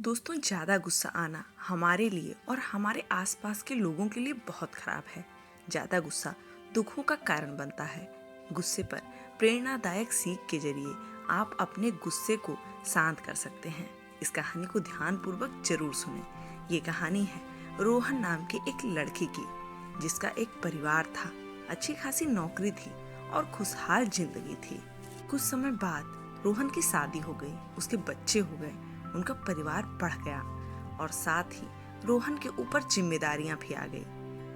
दोस्तों, ज़्यादा गुस्सा आना हमारे लिए और हमारे आसपास के लोगों के लिए बहुत खराब है। ज़्यादा गुस्सा दुखों का कारण बनता है। गुस्से पर प्रेरणादायक सीख के जरिए आप अपने गुस्से को शांत कर सकते हैं। इस कहानी को ध्यानपूर्वक जरूर सुनें। ये कहानी है रोहन नाम के एक लड़के की, जिसका एक परिवार था, अच्छी खासी नौकरी थी और खुशहाल जिंदगी थी। कुछ समय बाद रोहन की शादी हो गई, उसके बच्चे हो गए, उनका परिवार बढ़ गया और साथ ही रोहन के ऊपर जिम्मेदारियां भी आ गई।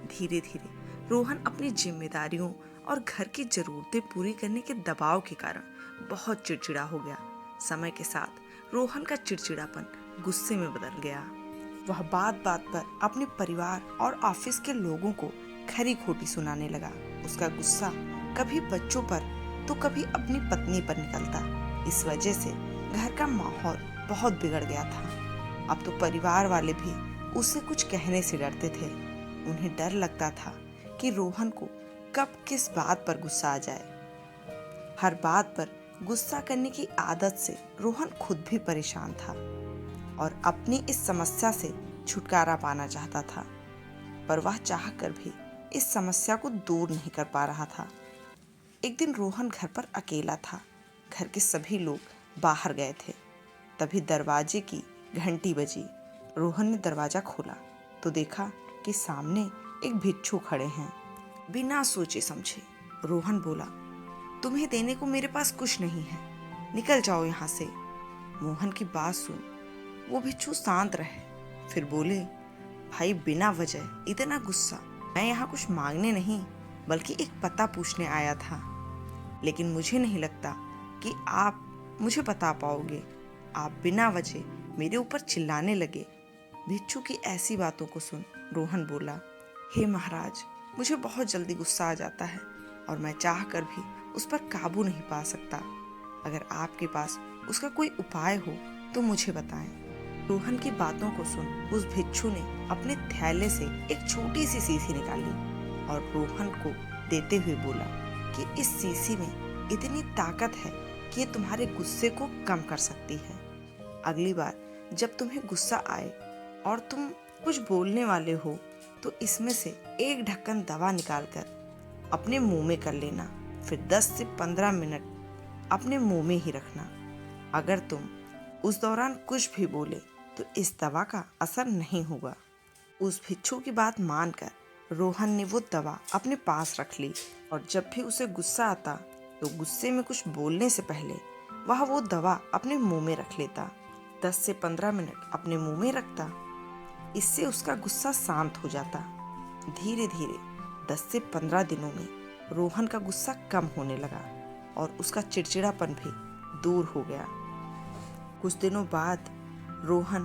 धीरे धीरे रोहन अपनी जिम्मेदारियों और घर की जरूरतें पूरी करने के दबाव के कारण बहुत चिड़चिड़ा हो गया। समय के साथ रोहन का चिड़चिड़ापन गुस्से में बदल गया। वह बात बात पर अपने परिवार और ऑफिस के लोगों को खरी खोटी सुनाने लगा। उसका गुस्सा कभी बच्चों पर तो कभी अपनी पत्नी पर निकलता। इस वजह से घर का माहौल बहुत बिगड़ गया था। अब तो परिवार वाले भी उसे कुछ कहने से डरते थे। उन्हें डर लगता था कि रोहन को कब किस बात पर गुस्सा आ जाए। हर बात पर गुस्सा करने की आदत से रोहन खुद भी परेशान था और अपनी इस समस्या से छुटकारा पाना चाहता था, पर वह चाहकर भी इस समस्या को दूर नहीं कर पा रहा था। एक दिन रोहन घर पर अकेला था। घर के सभी लोग बाहर गए थे। तभी दरवाजे की घंटी बजी। रोहन ने दरवाजा खोला तो देखा कि सामने एक भिक्षु खड़े हैं। बिना सोचे समझे रोहन बोला, तुम्हें देने को मेरे पास कुछ नहीं है, निकल जाओ यहाँ से। मोहन की बात सुन वो भिक्षु शांत रहे, फिर बोले, भाई बिना वजह इतना गुस्सा? मैं यहाँ कुछ मांगने नहीं बल्कि एक पता पूछने आया था, लेकिन मुझे नहीं लगता कि आप मुझे बता पाओगे। आप बिना वजह मेरे ऊपर चिल्लाने लगे। भिक्षु की ऐसी बातों को सुन रोहन बोला, हे महाराज, मुझे बहुत जल्दी गुस्सा आ जाता है और मैं चाह कर भी उस पर काबू नहीं पा सकता। अगर आपके पास उसका कोई उपाय हो तो मुझे बताएं। रोहन की बातों को सुन उस भिक्षु ने अपने थैले से एक छोटी सी शीशी निकाली और रोहन को देते हुए बोला कि इस शीशी में इतनी ताकत है कि ये तुम्हारे गुस्से को कम कर सकती है। अगली बार जब तुम्हें गुस्सा आए और तुम कुछ बोलने वाले हो तो इसमें से एक ढक्कन दवा निकालकर अपने मुंह में कर लेना, फिर 10 से 15 मिनट अपने मुंह में ही रखना। अगर तुम उस दौरान कुछ भी बोले तो इस दवा का असर नहीं होगा। उस भिक्षु की बात मानकर रोहन ने वो दवा अपने पास रख ली और जब भी उसे गुस्सा आता तो गुस्से में कुछ बोलने से पहले वह वो दवा अपने मुंह में रख लेता। 10 से 15 मिनट अपने मुंह में रखता। इससे उसका गुस्सा शांत हो जाता। धीरे धीरे 10 से 15 दिनों में रोहन का गुस्सा कम होने लगा और उसका चिड़चिड़ापन भी दूर हो गया। कुछ दिनों बाद रोहन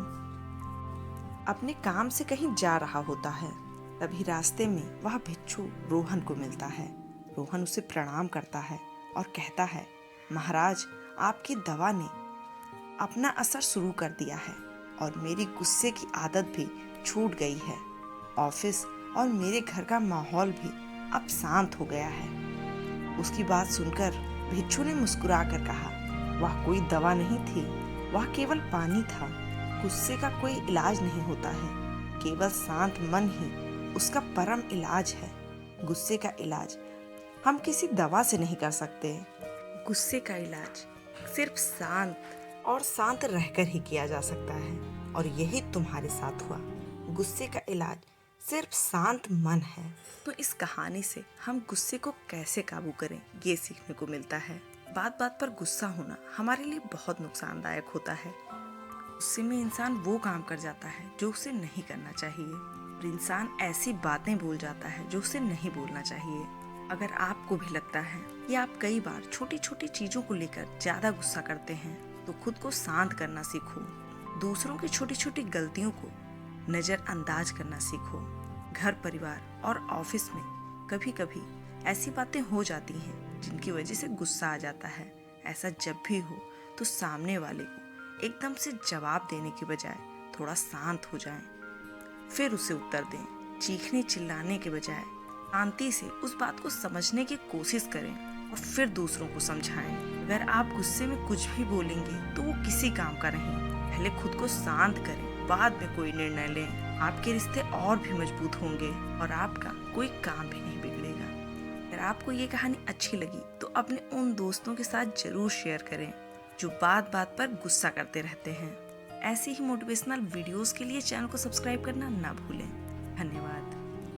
अपने काम से कहीं जा रहा होता है। तभी रास्ते में वह भिक्षु रोहन को मिलता है। रोहन उसे प्रणाम करता है और कहता है, महाराज, आपकी दवा ने अपना असर शुरू कर दिया है और मेरी गुस्से की आदत भी छूट गई है। ऑफिस और मेरे घर का माहौल भी अब शांत हो गया है। उसकी बात सुनकर भिक्षु ने मुस्कुराकर कहा, वह कोई दवा नहीं थी, वह केवल पानी था। गुस्से का कोई इलाज नहीं होता है, केवल शांत मन ही उसका परम इलाज है। गुस्से का इलाज हम किसी दवा से नहीं कर सकते। गुस्से का इलाज सिर्फ शांत रहकर ही किया जा सकता है और यही तुम्हारे साथ हुआ। गुस्से का इलाज सिर्फ शांत मन है। तो इस कहानी से हम गुस्से को कैसे काबू करें, ये सीखने को मिलता है। बात बात पर गुस्सा होना हमारे लिए बहुत नुकसानदायक होता है। गुस्से में इंसान वो काम कर जाता है जो उसे नहीं करना चाहिए और इंसान ऐसी बातें बोल जाता है जो उसे नहीं बोलना चाहिए। अगर आपको भी लगता है कि आप कई बार छोटी छोटी चीजों को लेकर ज्यादा गुस्सा करते हैं तो खुद को शांत करना सीखो। दूसरों की छोटी छोटी गलतियों को नजरअंदाज करना सीखो। घर, परिवार और ऑफिस में कभी कभी ऐसी बातें हो जाती हैं जिनकी वजह से गुस्सा आ जाता है। ऐसा जब भी हो तो सामने वाले को एकदम से जवाब देने की बजाय थोड़ा शांत हो जाएं, फिर उसे उत्तर दें। चीखने चिल्लाने के बजाय शांति से उस बात को समझने की कोशिश करें और फिर दूसरों को समझाएं। अगर आप गुस्से में कुछ भी बोलेंगे तो वो किसी काम का नहीं। पहले खुद को शांत करें, बाद में कोई निर्णय लें। आपके रिश्ते और भी मजबूत होंगे और आपका कोई काम भी नहीं बिगड़ेगा। अगर आपको ये कहानी अच्छी लगी तो अपने उन दोस्तों के साथ जरूर शेयर करें जो बात बात पर गुस्सा करते रहते हैं। ऐसी ही मोटिवेशनल वीडियोस के लिए चैनल को सब्सक्राइब करना ना भूलें। धन्यवाद।